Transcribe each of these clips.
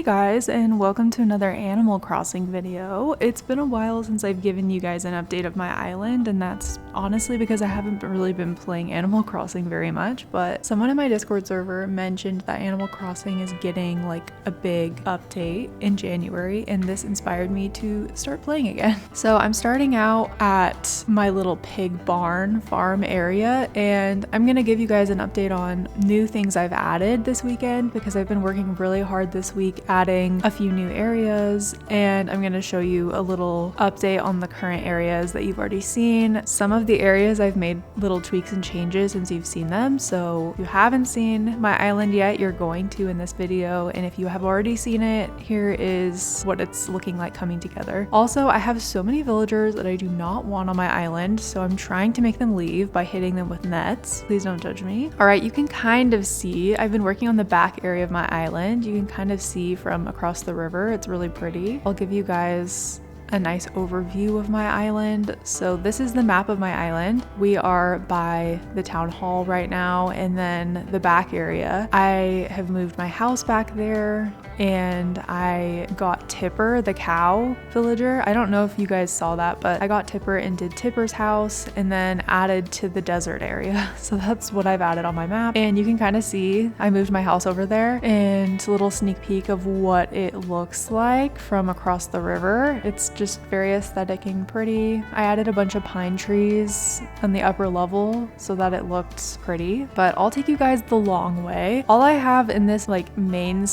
guys, and welcome to another Animal Crossing video. It's been a while since I've given you guys an update of my island, and that's honestly because I haven't really been playing Animal Crossing very much, but someone in my Discord server mentioned that Animal Crossing is getting like a big update in January, and this inspired me to start playing again. So I'm starting out at my little pig barn farm area, and I'm gonna give you guys an update on new things I've added this weekend because I've been working really hard this week adding a few new areas, and I'm going to show you a little update on the current areas that you've already seen. Some of the areas I've made little tweaks and changes since you've seen them, so if you haven't seen my island yet, you're going to in this video, and if you have already seen it, here is what it's looking like coming together. Also, I have so many villagers that I do not want on my island, so I'm trying to make them leave by hitting them with nets. Please don't judge me. Alright, you can kind of see, I've been working on the back area of my island. You can kind of see from across the river. It's really pretty. I'll give you guys a nice overview of my island. So this is the map of my island. We are by the town hall right now, and then the back area. I have moved my house back there, and I got Tipper, the cow villager. I don't know if you guys saw that, but I got Tipper and did Tipper's house and then added to the desert area. So that's what I've added on my map. And you can kind of see I moved my house over there, and a little sneak peek of what it looks like from across the river. It's just very aesthetic and pretty. I added a bunch of pine trees on the upper level so that it looked pretty, but I'll take you guys the long way. All I have in this like main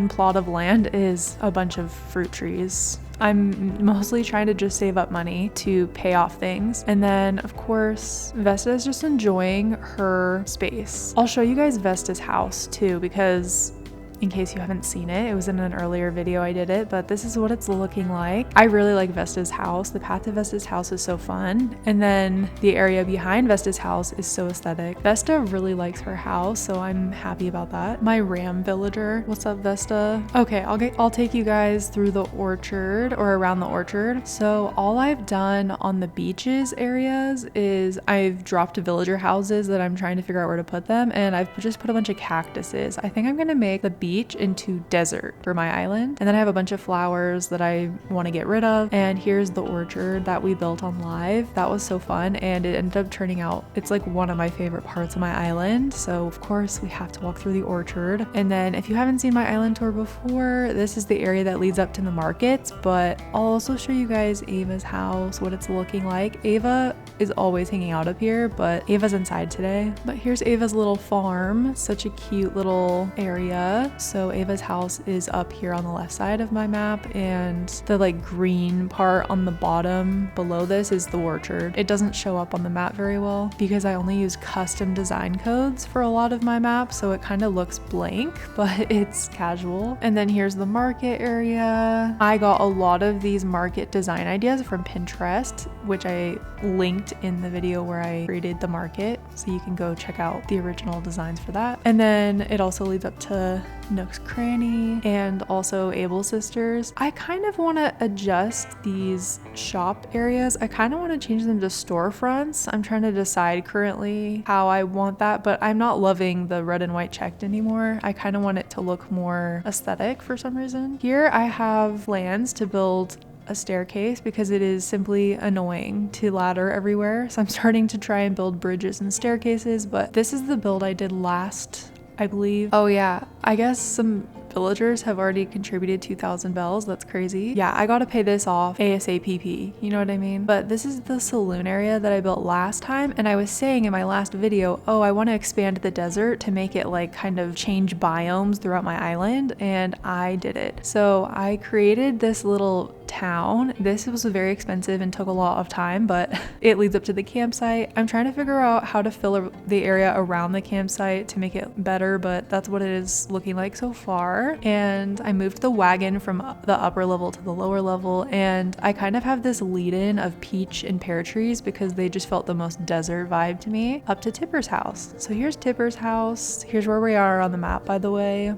plot of land is a bunch of fruit trees. I'm mostly trying to just save up money to pay off things. And then of course, Vesta is just enjoying her space. I'll show you guys Vesta's house too, because in case you haven't seen it, it was in an earlier video I did it, but this is what it's looking like. I really like Vesta's house. The path to Vesta's house is so fun. And then the area behind Vesta's house is so aesthetic. Vesta really likes her house, so I'm happy about that. My ram villager. What's up, Vesta? Okay, I'll take you guys through the orchard or around the orchard. So all I've done on the beaches areas is I've dropped villager houses that I'm trying to figure out where to put them, and I've just put a bunch of cactuses. I think I'm gonna make the beach into desert for my island, and then I have a bunch of flowers that I want to get rid of. And here's the orchard that we built on live. That was so fun, and it ended up turning out, it's like one of my favorite parts of my island, so of course we have to walk through the orchard. And then if you haven't seen my island tour before, this is the area that leads up to the markets, but I'll also show you guys Ava's house, what it's looking like. Ava is always hanging out up here, but Ava's inside today. But here's Ava's little farm, such a cute little area. So Ava's house is up here on the left side of my map, and the like green part on the bottom below this is the orchard. It doesn't show up on the map very well because I only use custom design codes for a lot of my maps, so it kind of looks blank, but it's casual. And then here's the market area. I got a lot of these market design ideas from Pinterest, which I linked in the video where I created the market, so you can go check out the original designs for that. And then it also leads up to Nook's Cranny and also Able Sisters. I kind of want to adjust these shop areas. I kind of want to change them to storefronts. I'm trying to decide currently how I want that, but I'm not loving the red and white checked anymore. I kind of want it to look more aesthetic for some reason. Here I have plans to build a staircase because it is simply annoying to ladder everywhere. So I'm starting to try and build bridges and staircases, but this is the build I did last, I believe. Oh yeah, I guess some villagers have already contributed 2,000 bells. That's crazy. Yeah, I gotta pay this off ASAP, you know what I mean? But this is the saloon area that I built last time, and I was saying in my last video, oh, I want to expand the desert to make it like kind of change biomes throughout my island, and I did it. So I created this little town. This was very expensive and took a lot of time, but it leads up to the campsite. I'm trying to figure out how to fill the area around the campsite to make it better, but that's what it is looking like so far. And I moved the wagon from the upper level to the lower level, and I kind of have this lead-in of peach and pear trees because they just felt the most desert vibe to me, up to Tipper's house. So here's Tipper's house. Here's where we are on the map, by the way.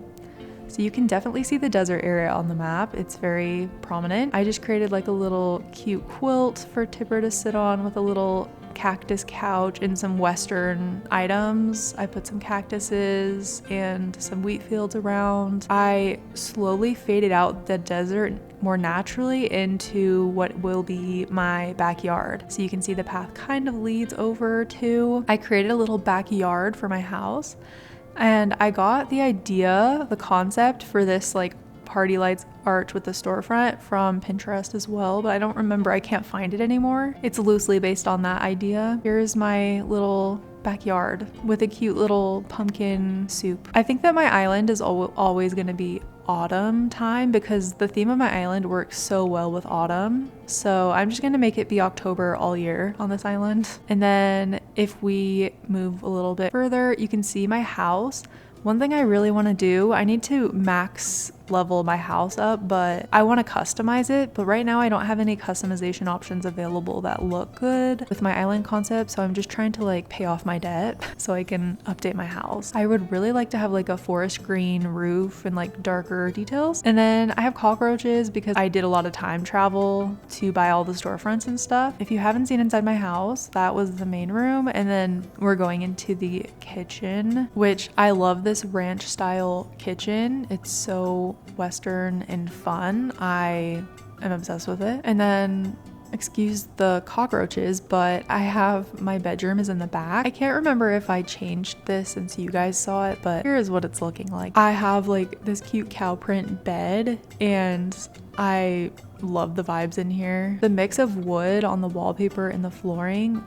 So you can definitely see the desert area on the map. It's very prominent. I just created like a little cute quilt for Tipper to sit on with a little cactus couch and some Western items. I put some cactuses and some wheat fields around. I slowly faded out the desert more naturally into what will be my backyard. So you can see the path kind of leads over to, I created a little backyard for my house, and I got the idea, the concept for this like party lights arch with the storefront from Pinterest as well, but I don't remember, I can't find it anymore. It's loosely based on that idea. Here's my little backyard with a cute little pumpkin soup. I think that my island is always going to be autumn time because the theme of my island works so well with autumn. So I'm just gonna make it be October all year on this island. And then if we move a little bit further, you can see my house. One thing I really want to do, I need to max level my house up, but I want to customize it. But right now I don't have any customization options available that look good with my island concept. So I'm just trying to like pay off my debt so I can update my house. I would really like to have like a forest green roof and like darker details. And then I have cockroaches because I did a lot of time travel to buy all the storefronts and stuff. If you haven't seen inside my house, that was the main room. And then we're going into the kitchen, which I love this ranch style kitchen. It's so Western and fun. I am obsessed with it. And then, excuse the cockroaches, but I have my bedroom is in the back. I can't remember if I changed this since you guys saw it, but here is what it's looking like. I have like this cute cow print bed and I love the vibes in here. The mix of wood on the wallpaper and the flooring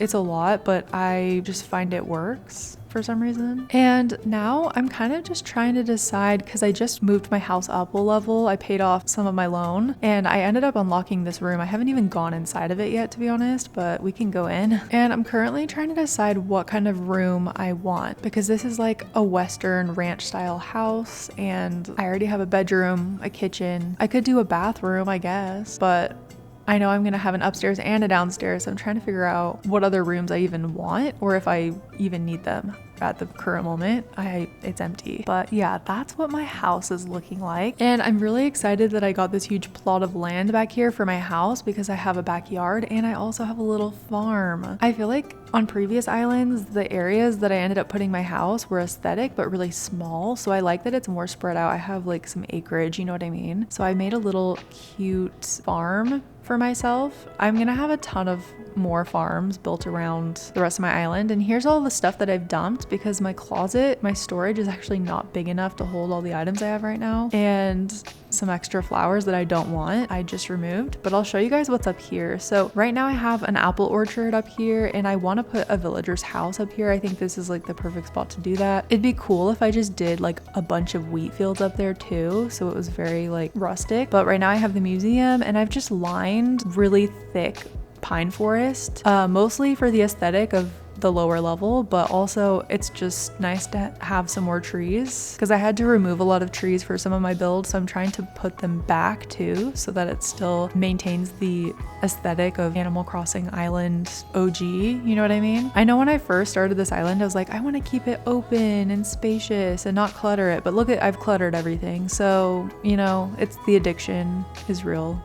it's a lot, but I just find it works for some reason. And now I'm kind of just trying to decide because I just moved my house up a level. I paid off some of my loan and I ended up unlocking this room. I haven't even gone inside of it yet, to be honest, but we can go in. And I'm currently trying to decide what kind of room I want because this is like a Western ranch style house and I already have a bedroom, a kitchen. I could do a bathroom, I guess, but I know I'm gonna have an upstairs and a downstairs. So I'm trying to figure out what other rooms I even want or if I even need them. At the current moment, it's empty. But yeah, that's what my house is looking like. And I'm really excited that I got this huge plot of land back here for my house because I have a backyard and I also have a little farm. I feel like on previous islands, the areas that I ended up putting my house were aesthetic but really small. So I like that it's more spread out. I have like some acreage, you know what I mean? So I made a little cute farm for myself. I'm gonna have a ton of more farms built around the rest of my island. And here's all the stuff that I've dumped because my closet, my storage is actually not big enough to hold all the items I have right now. And some extra flowers that I don't want, I just removed, but I'll show you guys what's up here. So right now I have an apple orchard up here and I want to put a villager's house up here. I think this is like the perfect spot to do that. It'd be cool if I just did like a bunch of wheat fields up there too. So it was very like rustic, but right now I have the museum and I've just lined really thick pine forest, mostly for the aesthetic of the lower level, but also it's just nice to have some more trees because I had to remove a lot of trees for some of my builds, so I'm trying to put them back too so that it still maintains the aesthetic of Animal Crossing Island OG, you know what I mean? I know when I first started this island I was like, I want to keep it open and spacious and not clutter it, but look at, I've cluttered everything. So you know, it's the addiction is real,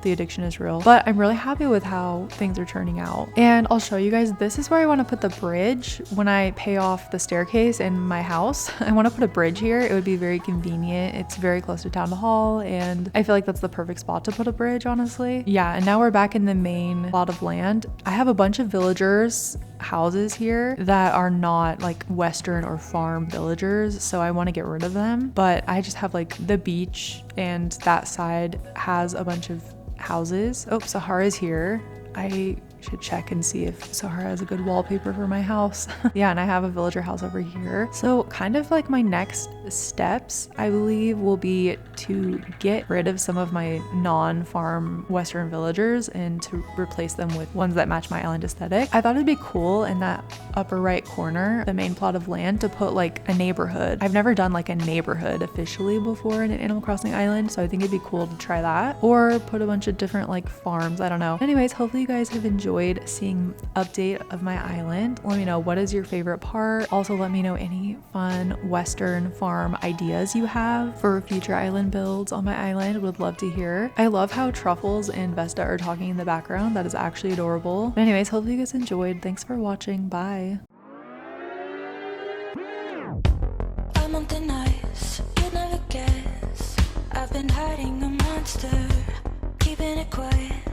but I'm really happy with how things are turning out. And I'll show you guys, this is where I want to put the bridge when I pay off the staircase in my house. I want to put a bridge here. It would be very convenient. It's very close to town hall and I feel like that's the perfect spot to put a bridge, honestly. Yeah, and now we're back in the main plot of land. I have a bunch of villagers houses here that are not like Western or farm villagers, so I want to get rid of them, but I just have like the beach and that side has a bunch of houses. Oh, Sahara's here. I should check and see if Sahara has a good wallpaper for my house. Yeah, and I have a villager house over here. So kind of like my next steps, I believe, will be to get rid of some of my non-farm Western villagers and to replace them with ones that match my island aesthetic. I thought it'd be cool in that upper right corner, the main plot of land, to put like a neighborhood. I've never done like a neighborhood officially before in an Animal Crossing island, so I think it'd be cool to try that. Or put a bunch of different like farms, I don't know. Anyways, hopefully you guys have enjoyed enjoyed seeing update of my island. Let me know, what is your favorite part? Also, let me know any fun Western farm ideas you have for future island builds on my island. Would love to hear. I love how Truffles and Vesta are talking in the background. That is actually adorable. But anyways, hopefully you guys enjoyed. Thanks for watching. Bye. I'm on thin ice, you'd never guess. I've been hiding a monster, keeping it quiet.